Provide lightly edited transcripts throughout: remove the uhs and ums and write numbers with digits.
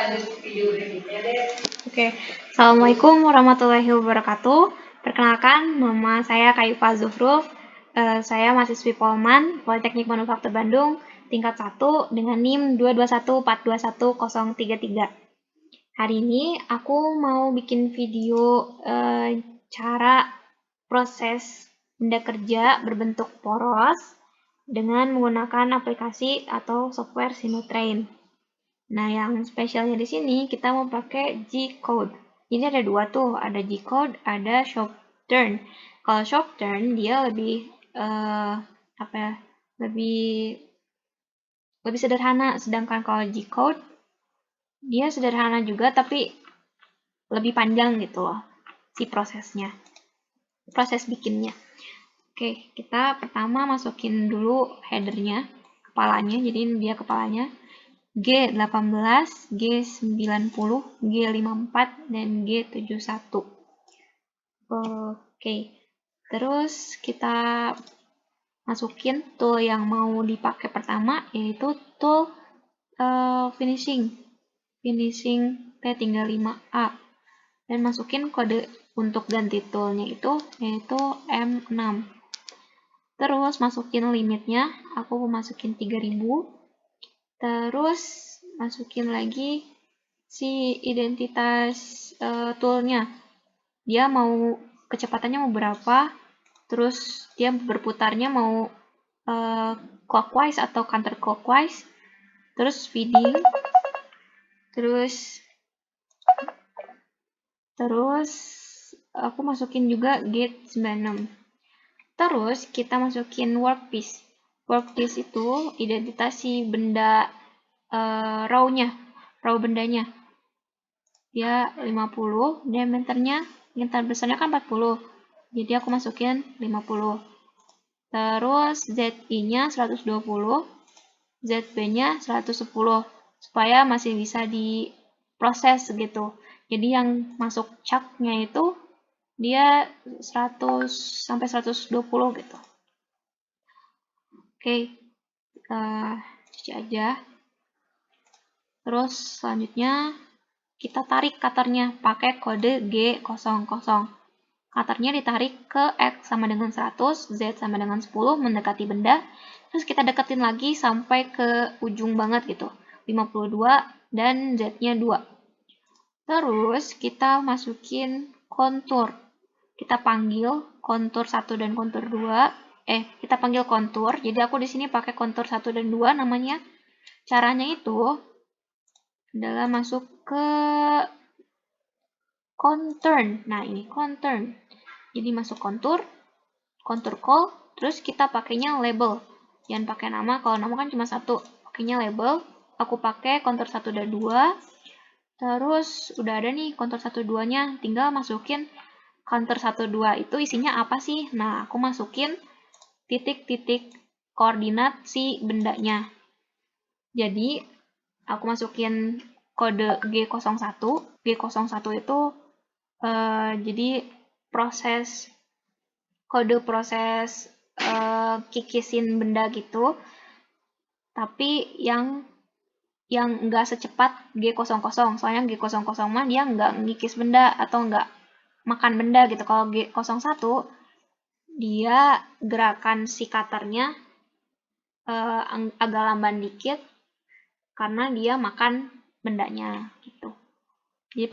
Oke, Assalamualaikum warahmatullahi wabarakatuh. Perkenalkan, nama saya Kayufa Zuhruf. Saya mahasiswi Polman, Politeknik Manufaktur Bandung, tingkat 1 dengan NIM 221421033. Hari ini aku mau bikin video cara proses benda kerja berbentuk poros dengan menggunakan aplikasi atau software Sinotrain. Nah, yang spesialnya di sini kita mau pakai G-Code. Ini ada dua tuh, ada G-Code, ada Shopturn. Kalau Shopturn dia lebih lebih sederhana, sedangkan kalau G-Code dia sederhana juga tapi lebih panjang gitu loh si prosesnya. Proses bikinnya. Oke, kita pertama masukin dulu headernya, kepalanya. Jadi ini dia kepalanya. G18, G90, G54, dan G71. Oke, terus kita masukin tool yang mau dipakai pertama, yaitu tool finishing T35A. Dan masukin kode untuk ganti toolnya yaitu M6. Terus masukin limitnya, aku masukin 3000. Terus masukin lagi si identitas toolnya. Dia mau kecepatannya mau berapa, terus dia berputarnya mau clockwise atau counterclockwise, terus feeding, terus aku masukin juga gate 96. Terus kita masukin workpiece. Workpiece itu identitas si benda raw bendanya. Dia 50, diameternya, diameter besarnya kan 40. Jadi aku masukin 50. Terus ZI-nya 120, ZB-nya 110 supaya masih bisa diproses gitu. Jadi yang masuk chuck-nya itu dia 100 sampai 120 gitu. Oke, cuci aja. Terus selanjutnya kita tarik cutternya pakai kode G00. Cutternya ditarik ke X sama dengan 100, Z sama dengan 10 mendekati benda. Terus kita deketin lagi sampai ke ujung banget gitu, 52 dan Z-nya 2. Terus kita masukin kontur. Kita panggil kontur 1 dan kontur 2. Kita panggil kontur. Jadi aku di sini pakai kontur 1 dan 2 namanya. Caranya itu adalah masuk ke conturn. Nah, ini conturn. Jadi masuk kontur call, terus kita pakainya label. Jangan pakai nama, kalau nama kan cuma satu. Pakainya label. Aku pakai kontur 1 dan 2. Terus udah ada nih kontur 1 2-nya, tinggal masukin kontur 1 2 itu isinya apa sih? Nah, aku masukin titik-titik koordinat si bendanya. Jadi, aku masukin kode G01. G01 itu jadi kode proses kikisin benda gitu. Tapi yang nggak secepat G00. Soalnya G00 mah dia nggak ngikis benda atau nggak makan benda gitu. Kalau G01 dia gerakan si cutternya agak lamban dikit karena dia makan bendanya gitu. Jadi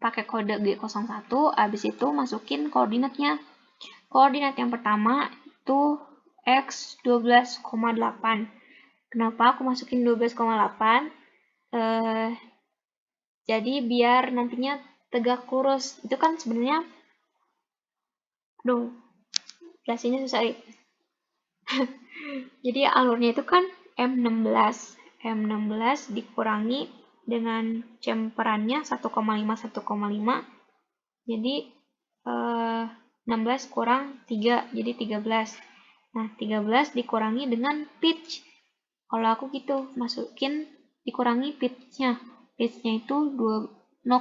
pakai kode G01, habis itu masukin koordinatnya. Koordinat yang pertama itu X 12,8. Kenapa aku masukin 12,8? Jadi biar nantinya tegak lurus. Itu kan sebenarnya jelasinnya susah. Jadi alurnya itu kan M16. M16 dikurangi dengan cemperannya 1,5 1,5. Jadi 16 kurang 3 jadi 13. Nah, 13 dikurangi dengan pitch. Kalau aku gitu, masukin dikurangi pitch-nya. Pitch-nya itu 0,2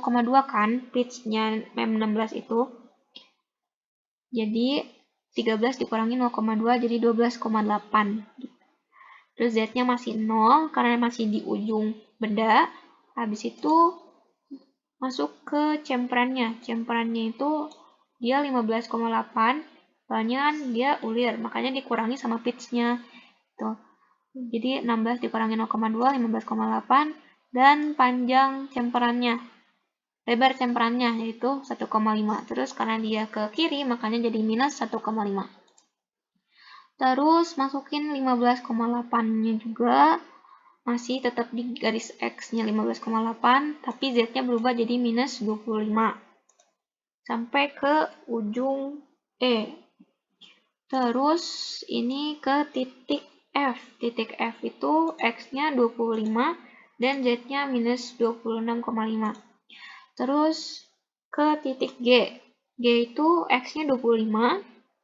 kan, pitch-nya M16 itu. Jadi 13 dikurangi 0,2 jadi 12,8. Terus Z-nya masih 0 karena masih di ujung benda. Habis itu masuk ke cemperannya. Cemperannya itu dia 15,8, soalnya kan dia ulir, makanya dikurangi sama pitch-nya. Tuh. Jadi 16 dikurangi 0,2, 15,8, dan panjang cemperannya, lebar cemperannya yaitu 1,5. Terus karena dia ke kiri, makanya jadi minus 1,5. Terus masukin 15,8-nya juga, masih tetap di garis X-nya 15,8, tapi Z-nya berubah jadi minus 25. Sampai ke ujung E. Terus ini ke titik F. Titik F itu X-nya 25 dan Z-nya minus 26,5. Terus ke titik G. G itu X-nya 25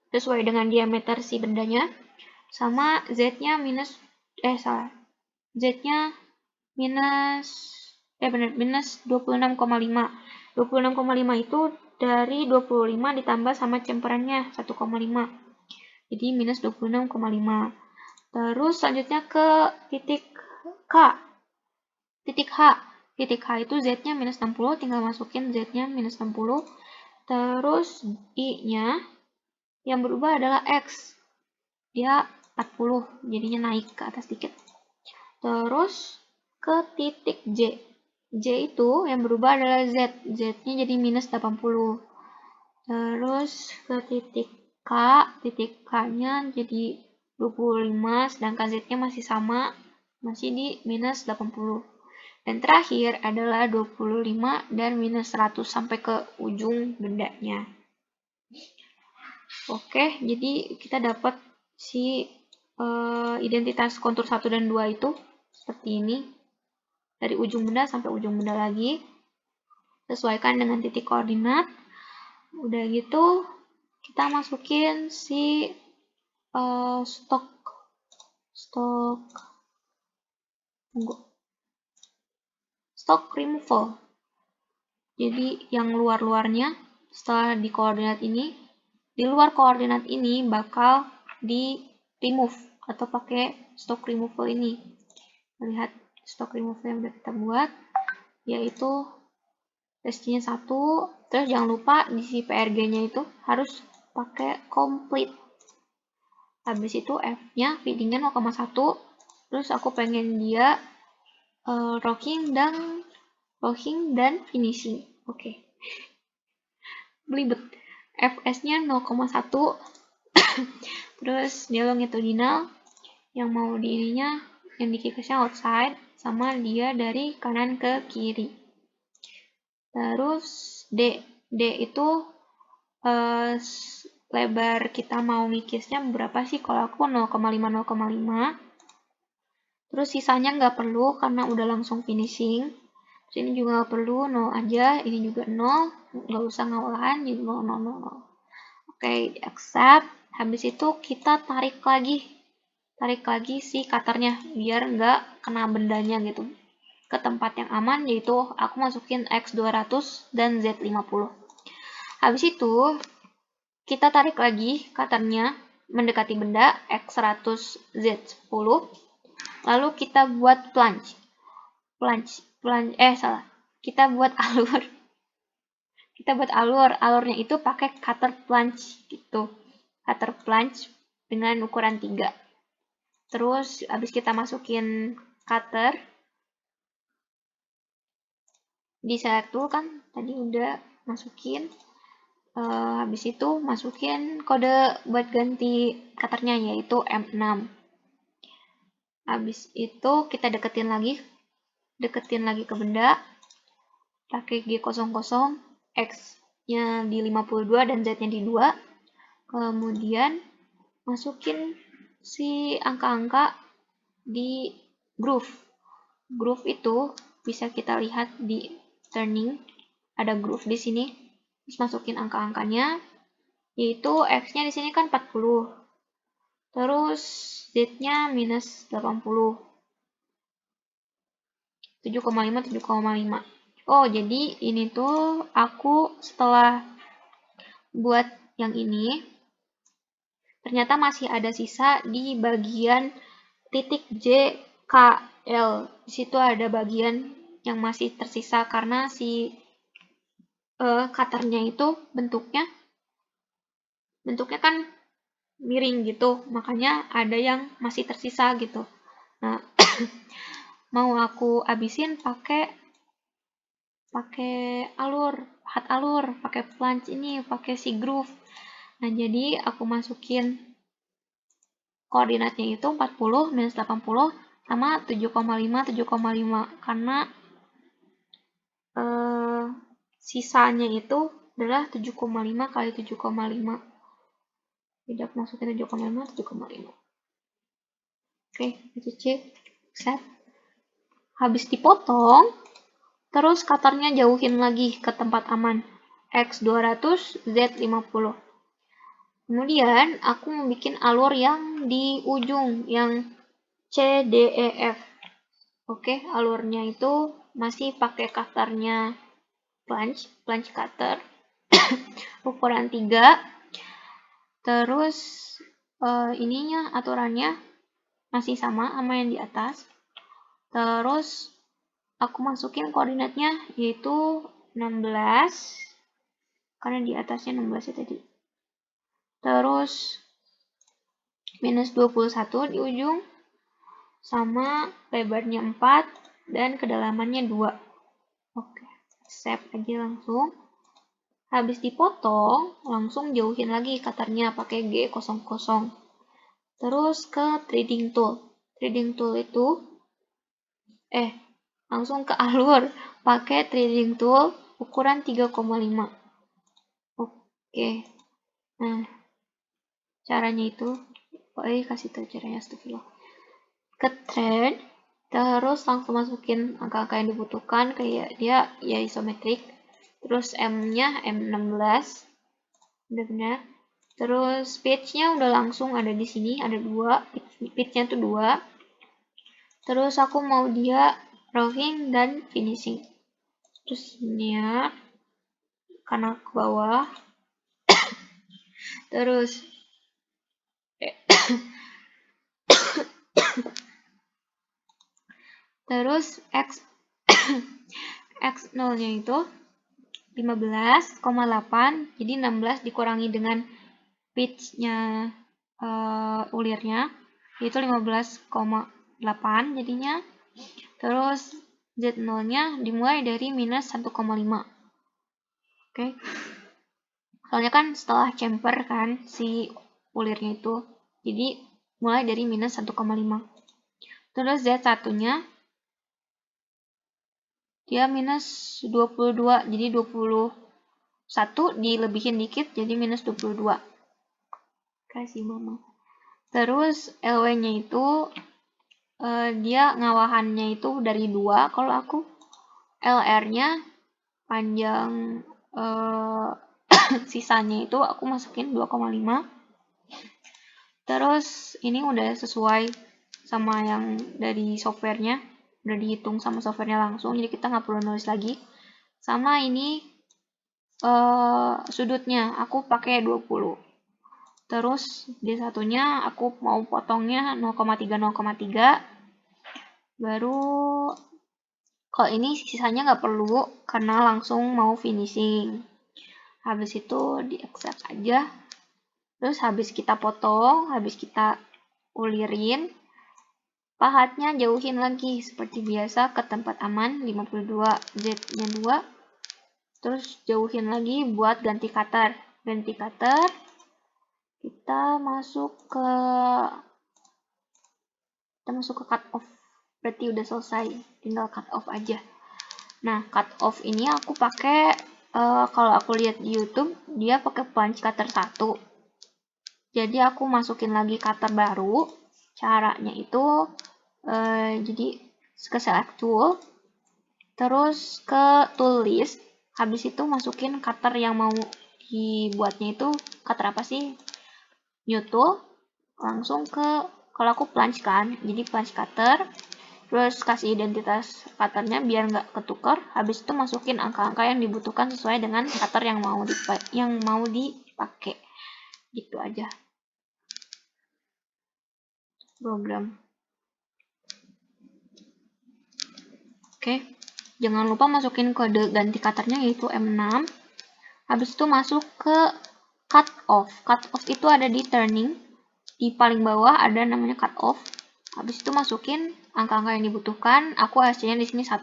sesuai dengan diameter si bendanya, sama Z-nya minus Z-nya minus 26,5. 26,5 itu dari 25 ditambah sama cemperannya 1,5. Jadi minus 26,5. Terus selanjutnya ke titik K. Titik H. Titik H itu Z-nya minus 60, tinggal masukin Z-nya minus 60. Terus I-nya yang berubah adalah X. Dia 40, jadinya naik ke atas dikit. Terus ke titik J. J itu yang berubah adalah Z. Z-nya jadi minus 80. Terus ke titik K. Titik K-nya jadi 25, sedangkan Z-nya masih sama, masih di minus 80. Dan terakhir adalah 25 dan minus 100 sampai ke ujung bendanya. Oke, jadi kita dapat si identitas kontur 1 dan 2 itu seperti ini. Dari ujung benda sampai ujung benda lagi. Sesuaikan dengan titik koordinat. Udah gitu, kita masukin si stroke removal. Jadi yang luar-luarnya setelah di koordinat ini, di luar koordinat ini bakal di remove atau pakai stroke removal ini. Lihat stroke removal yang udah kita buat, yaitu SC-nya 1, terus jangan lupa di si PRG-nya itu harus pakai complete. Habis itu F-nya feeding-nya 0,1, terus aku pengen dia rocking dan finishing. Oke. Belibet. Fs-nya 0,1, terus dia longitudinal, yang mau di ininya, yang di kikisnya outside, sama dia dari kanan ke kiri. Terus D itu lebar kita mau ngikisnya berapa sih? Kalau aku 0,5. Terus sisanya nggak perlu karena udah langsung finishing. Terus ini juga nggak perlu, 0 aja. Ini juga 0, nggak usah ngawalahan, jadi 0, 0, 0, 0. Oke, accept. Habis itu kita tarik lagi si cutternya biar nggak kena bendanya gitu. Ke tempat yang aman, yaitu aku masukin X200 dan Z50. Habis itu kita tarik lagi cutternya mendekati benda X100 Z10. Lalu kita buat plunge. Kita buat alur. Alurnya itu pakai cutter plunge gitu. Cutter plunge dengan ukuran 3. Terus habis kita masukin cutter di select tool kan tadi udah masukin. Habis itu masukin kode buat ganti cutternya yaitu M6. Habis itu kita deketin lagi ke benda pakai G00, X-nya di 52 dan Z-nya di 2. Kemudian masukin si angka-angka di groove. Groove itu bisa kita lihat di turning, ada groove di sini. Terus masukin angka-angkanya, yaitu X-nya di sini kan 40. Terus Z-nya minus 80. 7,5, 7,5. Oh, jadi ini tuh aku setelah buat yang ini, ternyata masih ada sisa di bagian titik J, K, L. Di situ ada bagian yang masih tersisa karena si cutternya itu bentuknya kan miring gitu, makanya ada yang masih tersisa gitu. Nah, mau aku abisin pakai hat alur, pakai plunge ini, pakai si groove. Nah, jadi aku masukin koordinatnya itu 40, minus 80, sama 7,5, 7,5. Karena sisanya itu adalah 7,5 kali 7,5. Jadi aku masukin 7,5, 7,5. Oke, cek, set. Habis dipotong, terus cutternya jauhin lagi ke tempat aman. X 200, Z 50. Kemudian aku mau bikin alur yang di ujung, yang C, D, E, F. Oke, alurnya itu masih pakai cutternya plunge cutter. Ukuran 3. Terus ininya aturannya masih sama yang di atas. Terus aku masukin koordinatnya yaitu 16 karena di atasnya 16 ya tadi. Terus minus 21 di ujung sama lebarnya 4 dan kedalamannya 2. Oke, save aja langsung. Habis dipotong, langsung jauhin lagi cutternya pakai G00. Terus ke threading tool. Threading tool itu langsung ke alur pakai threading tool ukuran 3,5. Oke. Nah, caranya itu kasih tahu caranya astagfirullah. Ke thread, terus langsung masukin angka-angka yang dibutuhkan, kayak dia ya isometrik. Terus M-nya M16. Benar-benar. Terus pitch-nya udah langsung ada di sini, ada 2. Pitch-nya tuh 2. Terus aku mau dia roughing dan finishing. Terus niat kanan ke bawah. Terus terus X X0-nya itu 15,8, jadi 16 dikurangi dengan pitch-nya ulirnya, yaitu 15,8 jadinya. Terus Z0-nya dimulai dari minus 1,5. Oke. Soalnya kan setelah chamfer kan si ulirnya itu, jadi mulai dari minus 1,5. Terus Z1-nya dia minus 22, jadi 21 dilebihin dikit jadi minus 22. Kasih mama. Terus LW-nya itu dia ngawahannya itu dari 2, kalau aku LR-nya panjang sisanya itu aku masukin 2,5. Terus ini udah sesuai sama yang dari softwarenya, udah dihitung sama softwarenya langsung, jadi kita nggak perlu nulis lagi. Sama ini sudutnya aku pakai 20. Terus D1-nya aku mau potongnya 0,3 0,3. Baru kalau ini sisanya nggak perlu karena langsung mau finishing. Habis itu di accept aja. Terus habis kita potong, habis kita ulirin, pahatnya jauhin lagi seperti biasa ke tempat aman 52, Z-nya 2. Terus jauhin lagi buat ganti cutter. Ganti cutter, kita masuk ke cut off. Berarti udah selesai, tinggal cut off aja. Nah, cut off ini aku pakai kalau aku lihat di YouTube dia pakai punch cutter 1. Jadi aku masukin lagi cutter baru. Caranya itu jadi ke select tool, terus ke tool list, habis itu masukin cutter yang mau dibuatnya itu cutter apa sih? New tool, langsung ke, kalau aku plunge kan, jadi plunge cutter, terus kasih identitas cutternya biar nggak ketukar, habis itu masukin angka-angka yang dibutuhkan sesuai dengan cutter yang mau dipakai, gitu aja program. Oke. Jangan lupa masukin kode ganti cutternya yaitu M6. Habis itu masuk ke cut off. Cut off itu ada di turning. Di paling bawah ada namanya cut off. Habis itu masukin angka-angka yang dibutuhkan. Aku hasilnya di sini 1.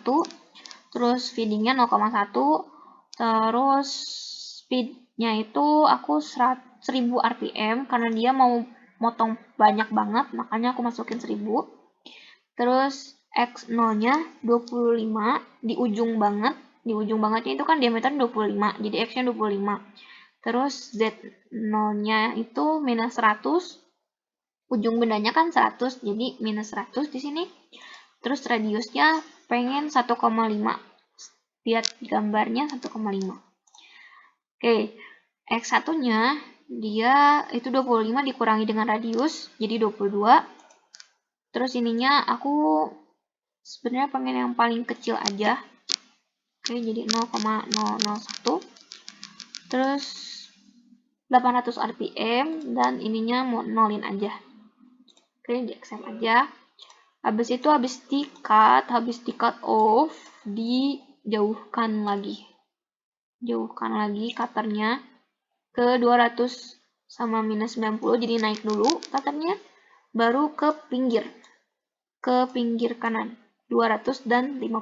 Terus feedingnya 0,1. Terus speednya itu aku 1000 rpm karena dia mau motong banyak banget, makanya aku masukin 1000. Terus X0-nya 25 di ujung banget. Di ujung bangetnya itu kan diameternya 25, jadi X-nya 25. Terus Z0-nya itu minus 100. Ujung bendanya kan 100, jadi minus 100 di sini. Terus radiusnya pengen 1,5. Lihat gambarnya 1,5. Oke, X1-nya dia itu 25 dikurangi dengan radius, jadi 22. Terus ininya aku sebenarnya pengen yang paling kecil aja. Oke, jadi 0,001. Terus 800 rpm dan ininya mau nolin aja. Oke, di accept aja. Habis itu habis di cut off, dijauhkan lagi. Jauhkan lagi cutternya ke 200 sama minus 90, jadi naik dulu cutternya, baru ke pinggir kanan 200 dan 50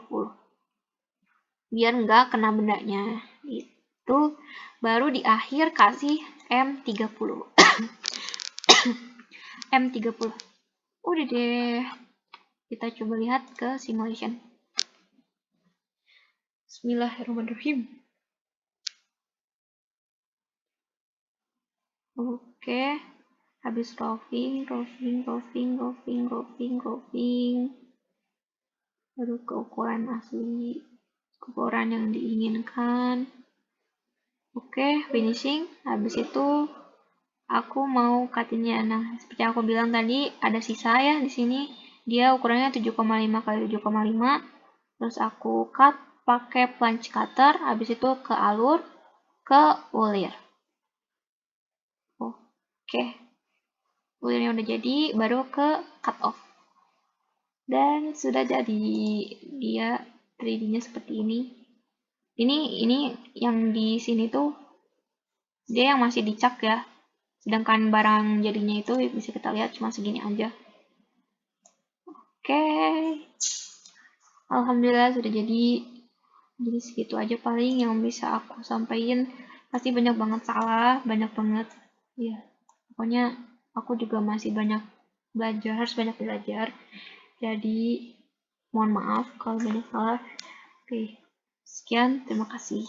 biar nggak kena bendanya. Itu baru di akhir kasih M30. M30 udah deh, kita coba lihat ke simulation. Bismillahirrahmanirrahim. Oke, habis roving, baru ke ukuran asli, ukuran yang diinginkan. Oke, finishing. Habis itu aku mau cuttingnya. Nah, seperti aku bilang tadi, ada sisa ya di sini. Dia ukurannya 7,5 x 7,5. Terus aku cut pakai plunge cutter. Habis itu ke alur, ke ulir. Oke, ulirnya udah jadi, baru ke cut off. Dan sudah jadi, dia 3D-nya seperti ini. Ini yang di sini tuh dia yang masih dicak ya. Sedangkan barang jadinya itu bisa kita lihat cuma segini aja. Oke. Alhamdulillah sudah jadi. Jadi segitu aja paling yang bisa aku sampaikan. Pasti banyak banget salah, banyak banget. Ya, pokoknya aku juga masih banyak belajar, harus banyak belajar. Jadi mohon maaf kalau banyak salah. Oke, sekian, terima kasih.